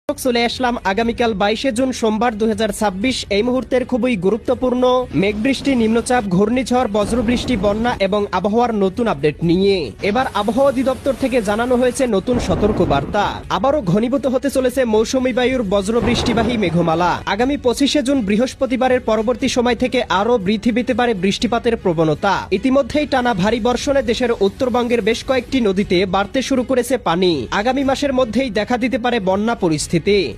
চলে আসলাম আগামীকাল 22 জুন সোমবার 2026 এই মুহূর্তের খুবই গুরুত্বপূর্ণ মেঘবৃষ্টি, নিম্নচাপ, ঘূর্ণিঝড়, বজ্রবৃষ্টি, বন্যা এবং আবহাওয়ার নতুন আপডেট নিয়ে। এবার আবহাওয়া অধিদপ্তর থেকে জানানো হয়েছে নতুন সতর্কবার্তা। আবারও ঘনীভূত হতে চলেছে মৌসুমী বায়ুর বজ্রবৃষ্টিবাহী মেঘমালা। আগামী 25 জুন বৃহস্পতিবারের পরবর্তী সময় থেকে আরও বৃদ্ধি পেতে পারে বৃষ্টিপাতের প্রবণতা। ইতিমধ্যেই টানা ভারী বর্ষণে দেশের উত্তরবঙ্গের বেশ কয়েকটি নদীতে বাড়তে শুরু করেছে পানি। আগামী মাসের মধ্যেই দেখা দিতে পারে বন্যা পরিস্থিতি।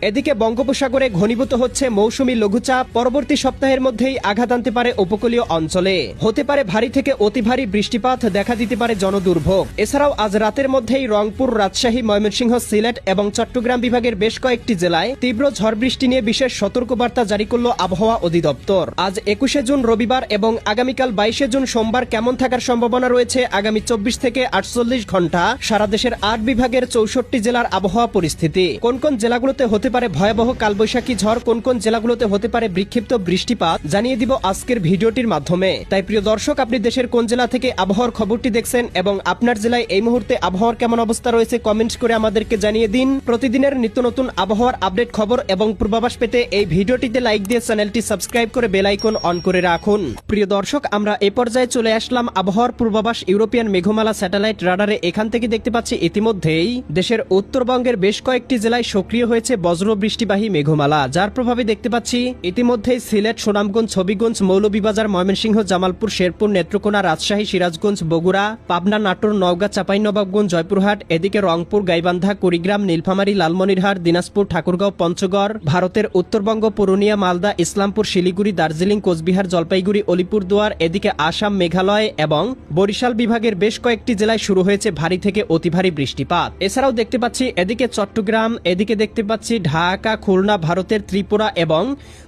এদিকে বঙ্গোপসাগরে ঘনীভূত হচ্ছে মৌসুমী লঘুচাপ। পরবর্তী সপ্তাহের মধ্যেই আঘাত আনতে পারে উপকূলীয় অঞ্চলে। হতে পারে ভারী থেকে অতি ভারী বৃষ্টিপাত, দেখা দিতে পারে জনদুর্ভোগ। এছাড়াও আজ রাতের মধ্যেই রংপুর, রাজশাহী, ময়মনসিংহ, সিলেট এবং চট্টগ্রাম বিভাগের বেশ কয়েকটি জেলায় তীব্র ঝড় বৃষ্টি নিয়ে বিশেষ সতর্কবার্তা জারি করল আবহাওয়া অধিদপ্তর। আজ 21 জুন রবিবার এবং আগামীকাল 22 জুন সোমবার কেমন থাকার সম্ভাবনা রয়েছে আগামী 24 থেকে 48 ঘন্টা সারা দেশের 8 বিভাগের 64 জেলার আবহাওয়া পরিস্থিতি। কোন কোন জেলাগুলোতে হতে পারে ভয়াবহ কালবৈশাখী ঝড়, কোন কোন জেলাগুলোতে হতে পারে বিক্ষিপ্ত বৃষ্টিপাত জানিয়ে দিব আজকের ভিডিওটির মাধ্যমে। তাই প্রিয় দর্শক, আপনি দেশের কোন জেলা থেকে আবহাওয়ার খবরটি দেখছেন এবং আপনার জেলায় এই মুহূর্তে আবহাওয়ার কেমন অবস্থা রয়েছে কমেন্ট করে আমাদেরকে জানিয়ে দিন। প্রতিদিনের নিত্য নতুন আবহাওয়ার আপডেট খবর এবং পূর্বাভাস পেতে এই ভিডিওটিতে লাইক দিয়ে চ্যানেলটি সাবস্ক্রাইব করে বেল আইকন অন করে রাখুন। প্রিয় দর্শক, আমরা এই পর্যায়ে চলে আসলাম আবহাওয়ার পূর্বাভাস ইউরোপিয়ান মেঘমালা স্যাটেলাইট রাডারে। এখান থেকে দেখতে পাচ্ছি ইতিমধ্যেই দেশের উত্তরবঙ্গের বেশ কয়েকটি জেলায় সক্রিয় হয়েছে বজ্রবৃষ্টিবাহী মেঘমালা, যার প্রভাবে দেখতে পাচ্ছি ইতিমধ্যেই সিলেট, সুনামগঞ্জ, হবিগঞ্জ, মৌলভীবাজার, ময়মনসিংহ, জামালপুর, শেরপুর, নেত্রকোনা, রাজশাহী, সিরাজগঞ্জ, বগুড়া, পাবনা, নাটোর, নওগাঁ, চাঁপাইনবাবগঞ্জ, জয়পুরহাট, এদিকে রংপুর, গাইবান্ধা, কুড়িগ্রাম, নীলফামারী, লালমনিরহাট, দিনাজপুর, ঠাকুরগাঁও, পঞ্চগড়, ভারতের উত্তরবঙ্গ, পুরুলিয়া, মালদা, ইসলামপুর, শিলিগুড়ি, দার্জিলিং, কোচবিহার, জলপাইগুড়ি, আলিপুরদুয়ার, এদিকে আসাম, মেঘালয় এবং বরিশাল বিভাগের বেশ কয়েকটি জেলায় শুরু হয়েছে ভারী থেকে অতি ভারী বৃষ্টিপাত। এছাড়াও দেখতে পাচ্ছি এদিকে চট্টগ্রাম, এদিকে দেখতে পাচ্ছি ঢাকা, খুলনা, ভারতের ত্রিপুরা এবং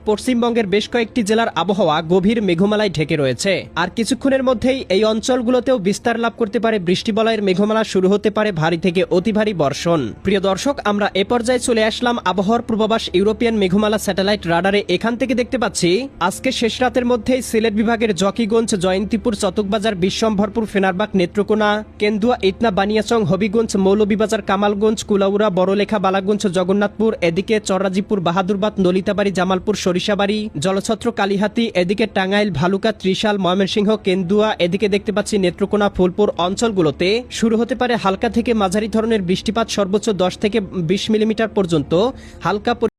পশ্চিমবঙ্গের বেশ কয়েকটি জেলার আবহাওয়া গভীর মেঘমালায় ঢেকে রয়েছে। আর কিছুক্ষণের মধ্যেই এই অঞ্চলগুলোতেও বিস্তার লাভ করতে পারে বৃষ্টিবলয়ের মেঘমালা, শুরু হতে পারে ভারী থেকে অতি ভারী বর্ষণ। প্রিয় দর্শক, আমরা এ পর্যায়ে চলে আসলাম আবহাওয়ার পূর্বাভাস ইউরোপিয়ান মেঘমালা স্যাটেলাইট রাডারে। এখান থেকে দেখতে পাচ্ছি আজকে শেষ রাতের মধ্যেই সিলেট বিভাগের জকিগঞ্জ, জয়ন্তীপুর, চটকবাজার, বিশ্বম্ভরপুর, ফেনারবাগ, নেত্রকোনা, কেন্দুয়া, ইতনা, বানিয়াচং, হবিগঞ্জ, মৌলভীবাজার, কামালগঞ্জ, কুলাউড়া, বড়লেখা, বালাগঞ্জ, জগন্নাথপুর, এদিকে চররাজিপুর, বাহাদুরবাদ, নলিতাবাড়ি, জামালপুর, সরিষাবাড়ি, জলছত্র, কালিহাতি, এদিকে টাঙ্গাইল, ভালুকা, ত্রিশাল, ময়মনসিংহ, কেন্দুয়া, এদিকে দেখতে পাচ্ছি নেত্রকোনা, ফুলপুর অঞ্চলগুলোতে শুরু হতে পারে হালকা থেকে মাঝারি ধরনের বৃষ্টিপাত। সর্বোচ্চ 10 থেকে 20 মিলিমিটার পর্যন্ত হালকা